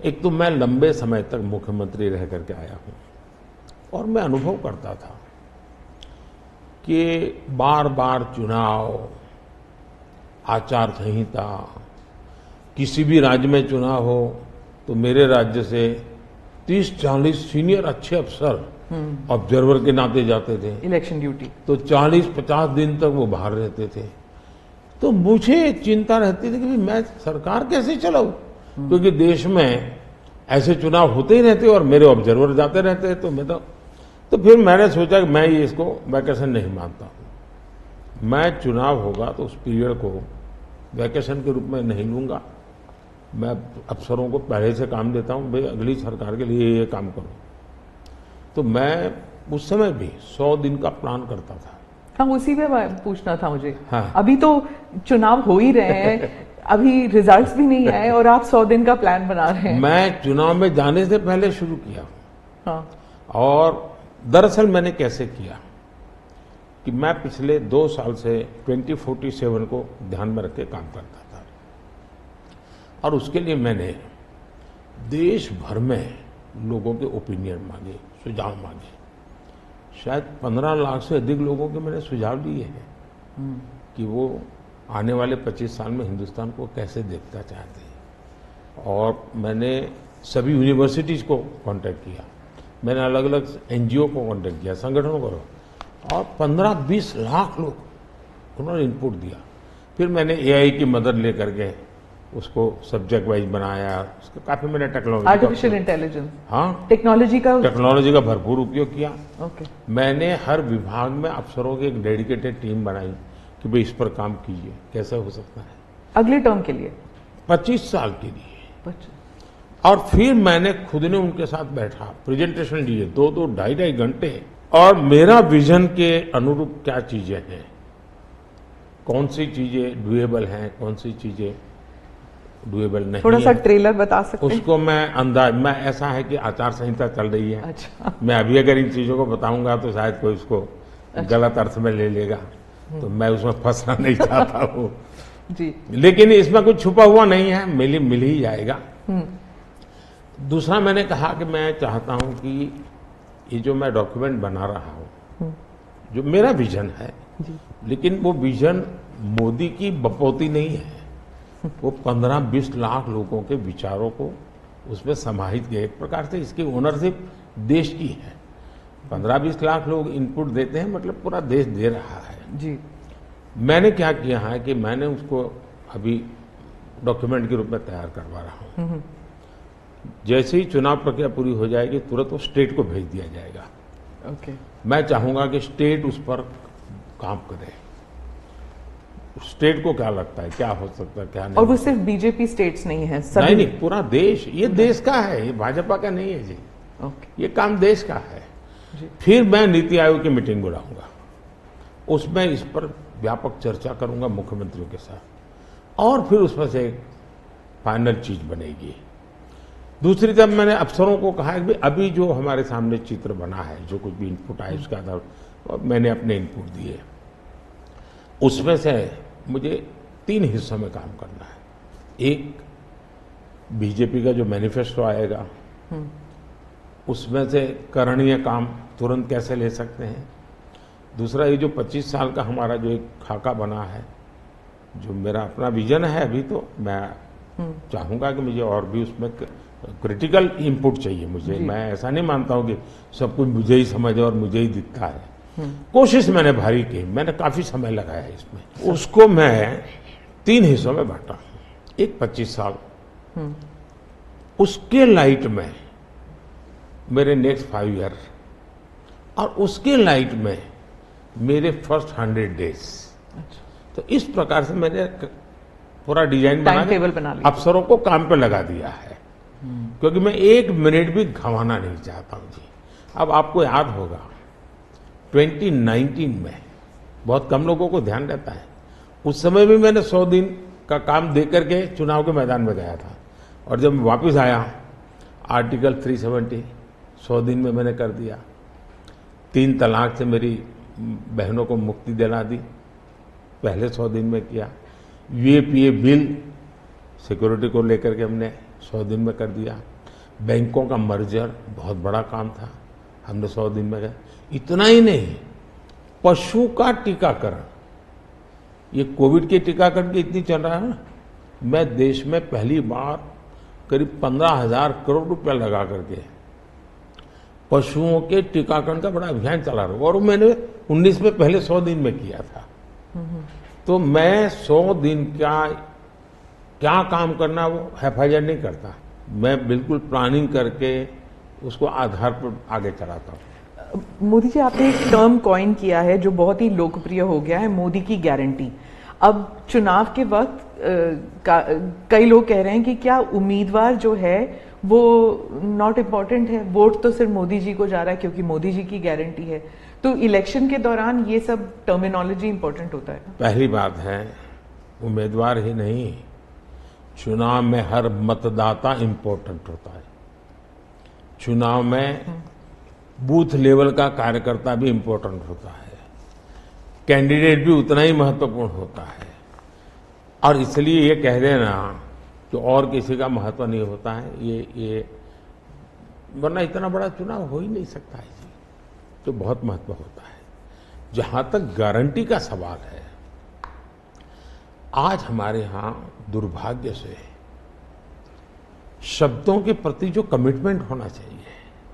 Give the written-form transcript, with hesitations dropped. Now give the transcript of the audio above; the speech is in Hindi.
एक तो मैं लंबे समय तक मुख्यमंत्री रह करके आया हूं और मैं अनुभव करता था कि बार बार चुनाव, आचार संहिता, किसी भी राज्य में चुनाव हो तो मेरे राज्य से 30-40 सीनियर अच्छे अफसर ऑब्जर्वर के नाते जाते थे इलेक्शन ड्यूटी, तो 40-50 दिन तक वो बाहर रहते थे। तो मुझे एक चिंता रहती थी कि मैं सरकार कैसे चलाऊं, क्योंकि देश में ऐसे चुनाव होते ही रहते और मेरे ऑब्जर्वर जाते रहते। तो फिर मैंने सोचा कि मैं ये इसको वैकेशन नहीं मानता हूं। मैं चुनाव होगा तो उस पीरियड को वैकेशन के रूप में नहीं लूंगा। मैं अफसरों को पहले से काम देता हूं, भाई अगली सरकार के लिए ये काम करो। तो मैं उस समय भी 100 दिन का प्लान करता था। हाँ, उसी पे पूछना था मुझे। हाँ। अभी तो चुनाव हो ही रहे हैं, अभी रिजल्ट्स भी नहीं आए और आप 100 दिन का प्लान बना रहे हैं। मैं चुनाव में जाने से पहले शुरू किया। हाँ। और दरअसल मैंने कैसे किया कि मैं पिछले 2 साल से 2047 को ध्यान में रख के काम करता था और उसके लिए मैंने देश भर में लोगों के ओपिनियन मांगे, सुझाव मांगे। शायद 15 लाख से अधिक लोगों के मैंने सुझाव लिए हैं कि वो आने वाले 25 साल में हिंदुस्तान को कैसे देखना चाहते हैं। और मैंने सभी यूनिवर्सिटीज़ को कांटेक्ट किया, मैंने अलग अलग एनजीओ को कांटेक्ट किया, संगठनों को, और 15-20 लाख लोग उन्होंने इनपुट दिया। फिर मैंने एआई की मदद लेकर के उसको सब्जेक्ट वाइज बनाया। उसका काफी मैंने टेक्नोलॉजी, आर्टिफिशियल इंटेलिजेंस, हाँ, टेक्नोलॉजी का भरपूर उपयोग किया। ओके। मैंने हर विभाग में अफसरों की एक डेडिकेटेड टीम बनाई कि भाई इस पर काम कीजिए, कैसे हो सकता है अगले टर्म के लिए, 25 साल के लिए। और फिर मैंने खुद ने उनके साथ बैठा, प्रेजेंटेशन दिए 2-2, 2.5 घंटे, और मेरा विजन के अनुरूप क्या चीजें हैं, कौन सी चीजें डुएबल हैं, कौन सी चीजें डुएबल नहीं। थोड़ा सा ट्रेलर बता सकते हैं? उसको मैं ऐसा है कि आचार संहिता चल रही है। अच्छा। मैं अभी अगर इन चीजों को बताऊंगा तो शायद कोई उसको गलत अर्थ में ले लेगा, तो मैं उसमें फंसना नहीं चाहता हूँ जी। लेकिन इसमें कुछ छुपा हुआ नहीं है, मिल ही जाएगा। दूसरा मैंने कहा कि मैं चाहता हूं कि ये जो मैं डॉक्यूमेंट बना रहा हूं, जो मेरा विजन है, लेकिन वो विजन मोदी की बपौती नहीं है, वो 15-20 लाख लोगों के विचारों को उसमें समाहित किया। एक प्रकार से इसकी ओनरशिप देश की है। 15-20 लाख लोग इनपुट देते हैं, मतलब पूरा देश दे रहा है जी। मैंने क्या किया है कि मैंने उसको अभी डॉक्यूमेंट के रूप में तैयार करवा रहा हूं। जैसे ही चुनाव प्रक्रिया पूरी हो जाएगी तुरंत वो स्टेट को भेज दिया जाएगा। ओके। मैं चाहूंगा कि स्टेट उस पर काम करे। स्टेट को क्या लगता है, क्या हो सकता है, क्या नहीं। और वो सिर्फ बीजेपी स्टेट्स नहीं है, सभी नहीं, पूरा देश, ये देश का है, ये भाजपा का नहीं है जी। ओके। ये काम देश का है जी। फिर मैं नीति आयोग की मीटिंग बुलाऊंगा, उसमें इस पर व्यापक चर्चा करूंगा मुख्यमंत्रियों के साथ, और फिर उसमें से एक फाइनल चीज बनेगी। दूसरी तरफ मैंने अफसरों को कहा कि अभी जो हमारे सामने चित्र बना है, जो कुछ भी इनपुट आए उसके आधार पर मैंने अपने इनपुट दिए। उसमें से मुझे 3 हिस्सों में काम करना है। एक, बीजेपी का जो मैनिफेस्टो आएगा उसमें से करणीय काम तुरंत कैसे ले सकते हैं। दूसरा, ये जो 25 साल का हमारा जो एक खाका बना है, जो मेरा अपना विजन है, अभी तो मैं चाहूंगा कि मुझे और भी उसमें क्रिटिकल इनपुट चाहिए मुझे। मैं ऐसा नहीं मानता हूं कि सब कुछ मुझे ही समझ और मुझे ही दिखता है। कोशिश मैंने भारी की, मैंने काफी समय लगाया इसमें। उसको मैं 3 हिस्सों में बांटा। एक 25 साल, उसके लाइट में मेरे नेक्स्ट 5 ईयर, और उसके लाइट में मेरे फर्स्ट 100 डेज। तो इस प्रकार से मैंने पूरा डिजाइन बना के अफसरों को काम पे लगा दिया है, क्योंकि मैं 1 मिनट भी गंवाना नहीं चाहता हूं जी। अब आपको याद होगा 2019 में बहुत कम लोगों को ध्यान रहता है, उस समय भी मैंने 100 दिन का काम दे करके चुनाव के मैदान में गया था, और जब मैं वापस आया आर्टिकल 370 100 दिन में मैंने कर दिया। 3 तलाक से मेरी बहनों को मुक्ति दिला दी, पहले 100 दिन में किया। यूएपीए बिल सिक्योरिटी को लेकर के हमने 100 दिन में कर दिया। बैंकों का मर्जर बहुत बड़ा काम था, हमने 100 दिन में किया। इतना ही नहीं, पशु का टीकाकरण, ये कोविड के टीकाकरण की इतनी चल रहा है ना, मैं देश में पहली बार करीब 15,000 करोड़ रुपया लगा करके पशुओं के टीकाकरण का बड़ा अभियान चला रहा हूं, और मैंने 19 में पहले 100 दिन में किया था। तो मैं 100 दिन का क्या काम करना वो FIR नहीं करता, मैं बिल्कुल प्लानिंग करके उसको आधार पर आगे चलाता हूँ। मोदी जी, आपने एक टर्म कॉइन किया है जो बहुत ही लोकप्रिय हो गया है, मोदी की गारंटी। अब चुनाव के वक्त कई लोग कह रहे हैं कि क्या उम्मीदवार जो है वो नॉट इम्पॉर्टेंट है, वोट तो सिर्फ मोदी जी को जा रहा है क्योंकि मोदी जी की गारंटी है। तो इलेक्शन के दौरान ये सब टर्मिनोलॉजी इंपॉर्टेंट होता है। पहली बात है, उम्मीदवार ही नहीं, चुनाव में हर मतदाता इंपॉर्टेंट होता है। चुनाव में बूथ लेवल का कार्यकर्ता भी इंपॉर्टेंट होता है, कैंडिडेट भी उतना ही महत्वपूर्ण होता है। और इसलिए ये कह देना कि और किसी का महत्व नहीं होता है, ये वरना इतना बड़ा चुनाव हो ही नहीं सकता है जी, तो बहुत महत्व होता है। जहां तक गारंटी का सवाल है, आज हमारे यहां दुर्भाग्य से शब्दों के प्रति जो कमिटमेंट होना चाहिए